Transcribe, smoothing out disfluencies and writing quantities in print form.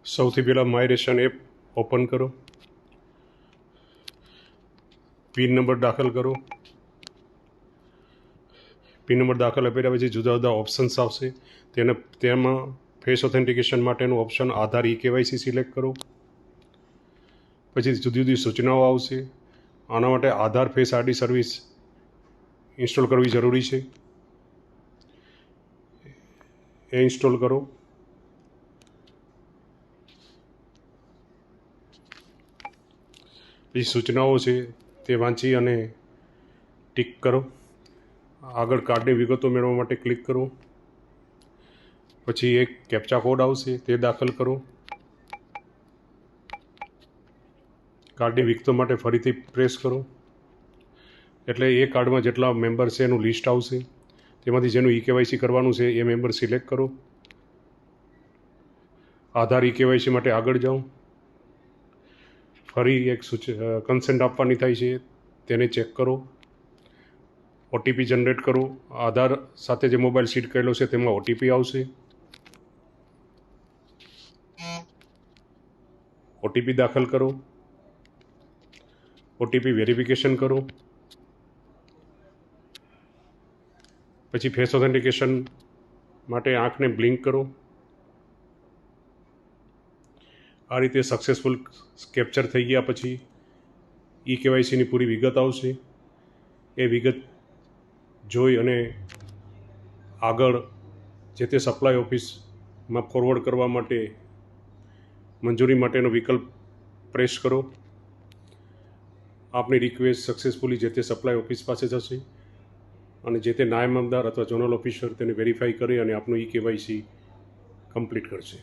સૌથી પહેલાં my ration app open કરો, પિન નંબર દાખલ કરો. પિન નંબર દાખલ આપ્યા પછી જુદા જુદા ઓપ્શન્સ આવશે. તેમાં ફેસ ઓથેન્ટિકેશન માટેનું ઓપ્શન આધાર KYC સિલેક્ટ કરો. પછી જુદી જુદી સૂચનાઓ આવશે. આના માટે આધાર ફેસ ID સર્વિસ ઇન્સ્ટોલ કરવી જરૂરી છે. એ ઇન્સ્ટોલ કરો. પછી સૂચનાઓ છે તે વાંચી અને ટિક કરો. આગળ કાર્ડની વિગતો મેળવવા માટે ક્લિક કરો. પછી એક કેપ્ચા કોડ આવશે તે દાખલ કરો. કાર્ડની વિગતો માટે ફરીથી પ્રેસ કરો એટલે એ કાર્ડમાં જેટલા મેમ્બર છે એનું લિસ્ટ આવશે. તેમાંથી જેનું KYC કરવાનું છે એ મેમ્બર સિલેક્ટ કરો. આધાર KYC માટે આગળ જાઓ. ફરી એક કન્સેન્ટ આપવાની થાય છે તેને ચેક કરો. OTP જનરેટ કરો. આધાર સાથે જે મોબાઈલ સીડ કરેલો છે તેમાં OTP આવશે. OTP દાખલ કરો. OTP વેરિફિકેશન કરો. પછી ફેસ ઓથેન્ટિકેશન માટે આંખને બ્લિંક કરો. આ રીતે સક્સેસફુલ કેપ્ચર થઈ ગયા પછી KYCની પૂરી વિગત આવશે. એ વિગત જોઈ અને આગળ જે તે સપ્લાય ઓફિસમાં ફોરવર્ડ કરવા માટે મંજૂરી માટેનો વિકલ્પ પ્રેસ કરો. આપની રિક્વેસ્ટ સક્સેસફુલી જે તે સપ્લાય ઓફિસ પાસે જશે અને જે તે નાયબ મામલતદાર અથવા ઝોનલ ઓફિસર તેને વેરીફાઈ કરી અને આપનું KYC કમ્પ્લીટ કરશે.